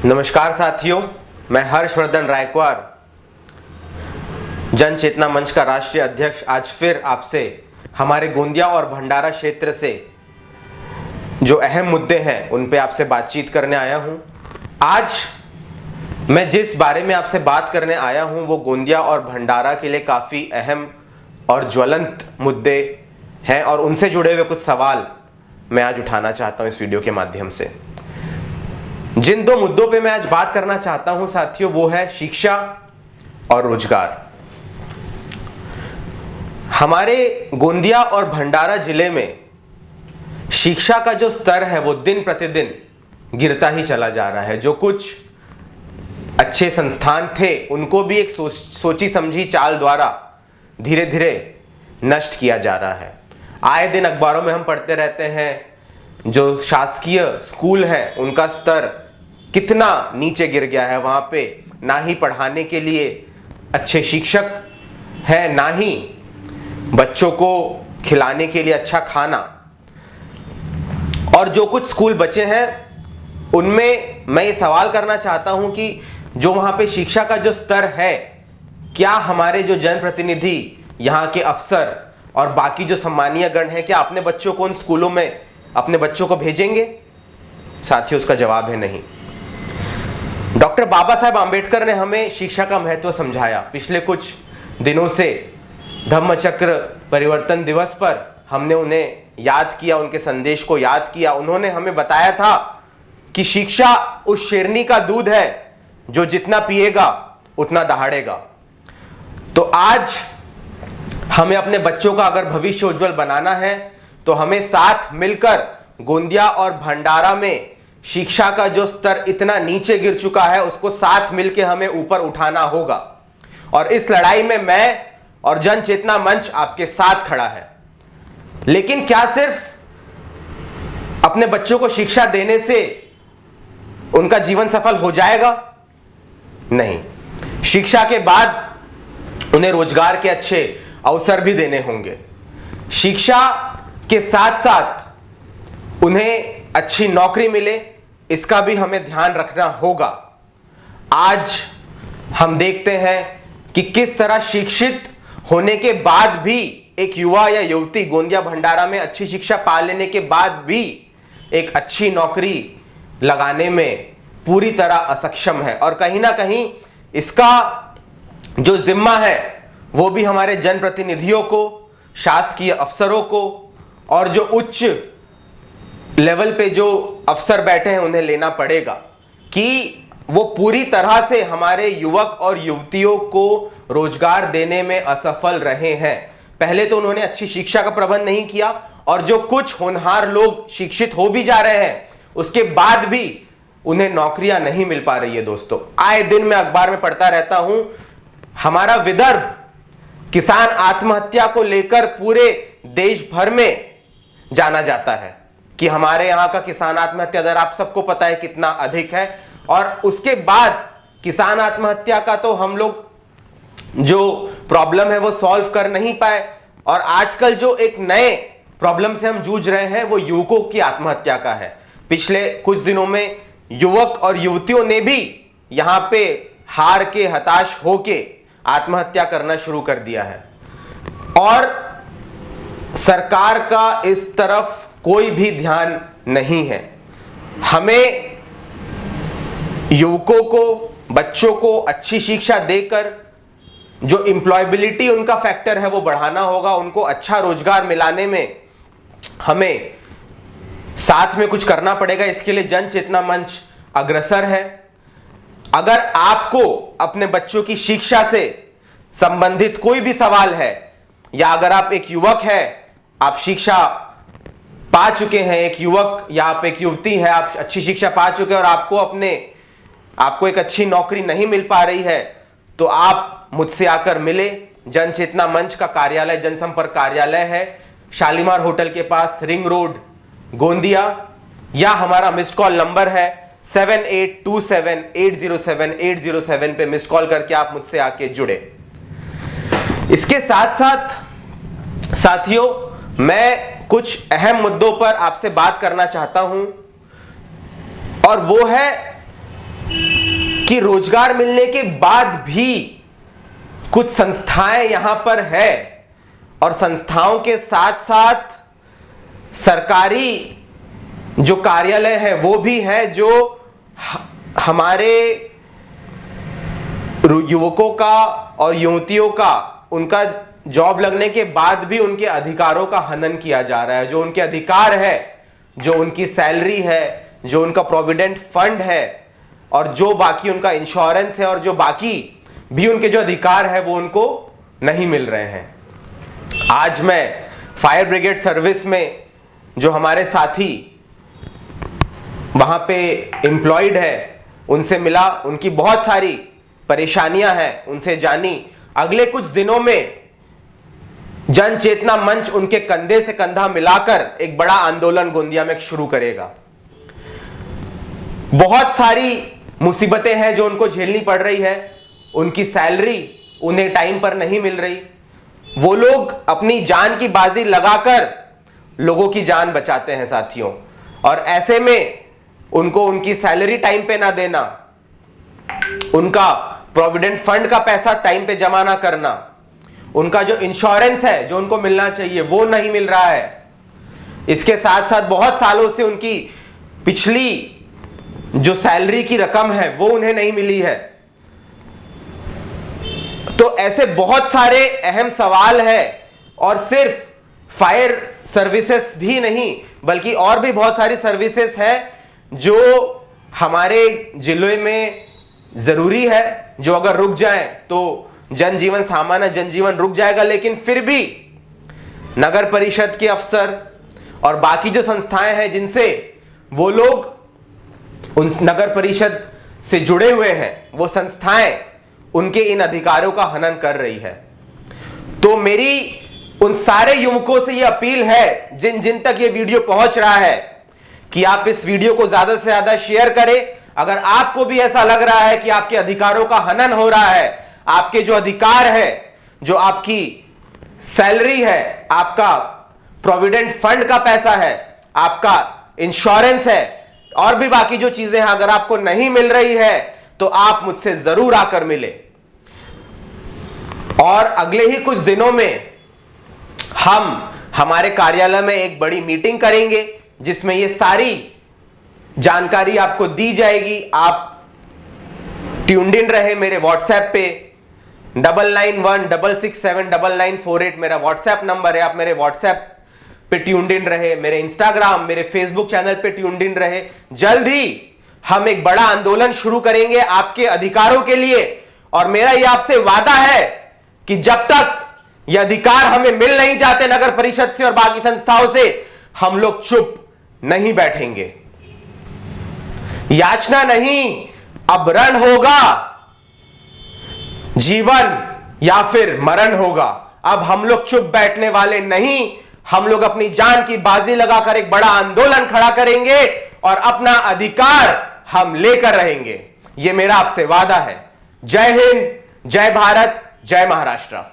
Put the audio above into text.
नमस्कार साथियों, मैं हर्षवर्धन रायकवार, जन चेतना मंच का राष्ट्रीय अध्यक्ष, आज फिर आपसे हमारे गोंदिया और भंडारा क्षेत्र से जो अहम मुद्दे हैं उन पे आपसे बातचीत करने आया हूं। आज मैं जिस बारे में आपसे बात करने आया हूं वो गोंदिया और भंडारा के लिए काफ़ी अहम और ज्वलंत मुद्दे हैं और उनसे जुड़े हुए कुछ सवाल मैं आज उठाना चाहता हूं इस वीडियो के माध्यम से। जिन दो मुद्दों पे मैं आज बात करना चाहता हूं साथियों, वो है शिक्षा और रोजगार। हमारे गोंदिया और भंडारा जिले में शिक्षा का जो स्तर है वो दिन प्रतिदिन गिरता ही चला जा रहा है। जो कुछ अच्छे संस्थान थे उनको भी एक सोची समझी चाल द्वारा धीरे धीरे नष्ट किया जा रहा है। आए दिन अखबारों में हम पढ़ते रहते हैं जो शासकीय स्कूल है उनका स्तर कितना नीचे गिर गया है। वहां पे ना ही पढ़ाने के लिए अच्छे शिक्षक हैं, ना ही बच्चों को खिलाने के लिए अच्छा खाना। और जो कुछ स्कूल बचे हैं उनमें मैं ये सवाल करना चाहता हूं कि जो वहां पे शिक्षा का जो स्तर है, क्या हमारे जो जनप्रतिनिधि, यहाँ के अफसर और बाकी जो सम्मानीय गण हैं, क्या अपने बच्चों को उन स्कूलों में अपने बच्चों को भेजेंगे? साथियों, उसका जवाब है नहीं। डॉक्टर बाबा साहेब आंबेडकर ने हमें शिक्षा का महत्व समझाया। पिछले कुछ दिनों से धम्मचक्र परिवर्तन दिवस पर हमने उन्हें याद किया, उनके संदेश को याद किया। उन्होंने हमें बताया था कि शिक्षा उस शेरनी का दूध है जो जितना पिएगा उतना दहाड़ेगा। तो आज हमें अपने बच्चों का अगर भविष्य उज्जवल बनाना है तो हमें साथ मिलकर गोंदिया और भंडारा में शिक्षा का जो स्तर इतना नीचे गिर चुका है उसको साथ मिलकर हमें ऊपर उठाना होगा। और इस लड़ाई में मैं और जन चेतना मंच आपके साथ खड़ा है। लेकिन क्या सिर्फ अपने बच्चों को शिक्षा देने से उनका जीवन सफल हो जाएगा? नहीं, शिक्षा के बाद उन्हें रोजगार के अच्छे अवसर भी देने होंगे। शिक्षा के साथ साथ उन्हें अच्छी नौकरी मिले, इसका भी हमें ध्यान रखना होगा। आज हम देखते हैं कि किस तरह शिक्षित होने के बाद भी एक युवा या युवती गोंदिया भंडारा में अच्छी शिक्षा पा लेने के बाद भी एक अच्छी नौकरी लगाने में पूरी तरह असक्षम है। और कहीं ना कहीं इसका जो जिम्मा है वो भी हमारे जनप्रतिनिधियों को, शासकीय अफसरों को और जो उच्च लेवल पे जो अफसर बैठे हैं उन्हें लेना पड़ेगा कि वो पूरी तरह से हमारे युवक और युवतियों को रोजगार देने में असफल रहे हैं। पहले तो उन्होंने अच्छी शिक्षा का प्रबंध नहीं किया और जो कुछ होनहार लोग शिक्षित हो भी जा रहे हैं उसके बाद भी उन्हें नौकरियां नहीं मिल पा रही है। दोस्तों, आए दिन मैं अखबार में पढ़ता रहता हूं, हमारा विदर्भ किसान आत्महत्या को लेकर पूरे देश भर में जाना जाता है कि हमारे यहां का किसान आत्महत्या दर आप सबको पता है कितना अधिक है। और उसके बाद किसान आत्महत्या का तो हम लोग जो प्रॉब्लम है वो सॉल्व कर नहीं पाए। और आजकल जो एक नए प्रॉब्लम से हम जूझ रहे हैं वो युवकों की आत्महत्या का है। पिछले कुछ दिनों में युवक और युवतियों ने भी यहां पे हार के, हताश होके आत्महत्या करना शुरू कर दिया है। और सरकार का इस तरफ कोई भी ध्यान नहीं है। हमें युवकों को, बच्चों को अच्छी शिक्षा देकर जो एम्प्लॉयबिलिटी उनका फैक्टर है वो बढ़ाना होगा। उनको अच्छा रोजगार मिलाने में हमें साथ में कुछ करना पड़ेगा। इसके लिए जन चेतना मंच अग्रसर है। अगर आपको अपने बच्चों की शिक्षा से संबंधित कोई भी सवाल है, या अगर आप एक युवक हैं, आप शिक्षा पा चुके हैं, एक युवक या आप एक युवती है, आप अच्छी शिक्षा पा चुके हैं और आपको एक अच्छी नौकरी नहीं मिल पा रही है, तो आप मुझसे आकर मिले। जन चेतना मंच का कार्यालय, जनसंपर्क कार्यालय है शालीमार होटल के पास, रिंग रोड, गोंदिया, या हमारा मिस्ड कॉल नंबर है 7827807807 पे मिस्ड कॉल करके आप मुझसे आके जुड़े। इसके साथ साथ साथियों, मैं कुछ अहम मुद्दों पर आपसे बात करना चाहता हूं और वो है कि रोजगार मिलने के बाद भी कुछ संस्थाएं यहां पर है और संस्थाओं के साथ साथ सरकारी जो कार्यालय है वो भी है, जो हमारे युवकों का और युवतियों का उनका जॉब लगने के बाद भी उनके अधिकारों का हनन किया जा रहा है। जो उनके अधिकार है, जो उनकी सैलरी है, जो उनका प्रोविडेंट फंड है और जो बाकी उनका इंश्योरेंस है और जो बाकी भी उनके जो अधिकार है वो उनको नहीं मिल रहे हैं। आज मैं फायर ब्रिगेड सर्विस में जो हमारे साथी वहां पे एम्प्लॉयड है उनसे मिला, उनकी बहुत सारी परेशानियां हैं उनसे जानी। अगले कुछ दिनों में जन चेतना मंच उनके कंधे से कंधा मिलाकर एक बड़ा आंदोलन गोंदिया में शुरू करेगा। बहुत सारी मुसीबतें हैं जो उनको झेलनी पड़ रही है, उनकी सैलरी उन्हें टाइम पर नहीं मिल रही, वो लोग अपनी जान की बाजी लगाकर लोगों की जान बचाते हैं साथियों। और ऐसे में उनको उनकी सैलरी टाइम पे ना देना, उनका प्रोविडेंट फंड का पैसा टाइम पे जमा ना करना, उनका जो इंश्योरेंस है जो उनको मिलना चाहिए वो नहीं मिल रहा है। इसके साथ साथ बहुत सालों से उनकी पिछली जो सैलरी की रकम है वो उन्हें नहीं मिली है। तो ऐसे बहुत सारे अहम सवाल है और सिर्फ फायर सर्विसेज भी नहीं बल्कि और भी बहुत सारी सर्विसेज है जो हमारे जिले में जरूरी है, जो अगर रुक जाए तो जनजीवन, सामान्य जनजीवन रुक जाएगा। लेकिन फिर भी नगर परिषद के अफसर और बाकी जो संस्थाएं हैं जिनसे वो लोग उन नगर परिषद से जुड़े हुए हैं, वो संस्थाएं उनके इन अधिकारों का हनन कर रही है। तो मेरी उन सारे युवकों से ये अपील है जिन जिन तक ये वीडियो पहुंच रहा है कि आप इस वीडियो को ज्यादा से ज्यादा शेयर करें। अगर आपको भी ऐसा लग रहा है कि आपके अधिकारों का हनन हो रहा है, आपके जो अधिकार है, जो आपकी सैलरी है, आपका प्रोविडेंट फंड का पैसा है, आपका इंश्योरेंस है और भी बाकी जो चीजें हैं, अगर आपको नहीं मिल रही है तो आप मुझसे जरूर आकर मिले। और अगले ही कुछ दिनों में हम हमारे कार्यालय में एक बड़ी मीटिंग करेंगे जिसमें ये सारी जानकारी आपको दी जाएगी। आप ट्यून्ड इन रहे मेरे व्हाट्सएप पे 9916679948 मेरा व्हाट्सएप नंबर है। आप मेरे व्हाट्सएप पे ट्यून्ड इन रहे, मेरे इंस्टाग्राम, मेरे फेसबुक चैनल पे ट्यून्ड इन रहे। जल्द ही हम एक बड़ा आंदोलन शुरू करेंगे आपके अधिकारों के लिए और मेरा ये आपसे वादा है कि जब तक ये अधिकार हमें मिल नहीं जाते नगर परिषद से और बाकी संस्थाओं से, हम लोग चुप नहीं बैठेंगे। याचना नहीं, अब रण होगा, जीवन या फिर मरण होगा। अब हम लोग चुप बैठने वाले नहीं, हम लोग अपनी जान की बाजी लगाकर एक बड़ा आंदोलन खड़ा करेंगे और अपना अधिकार हम लेकर रहेंगे। यह मेरा आपसे वादा है। जय हिंद, जय भारत, जय महाराष्ट्र।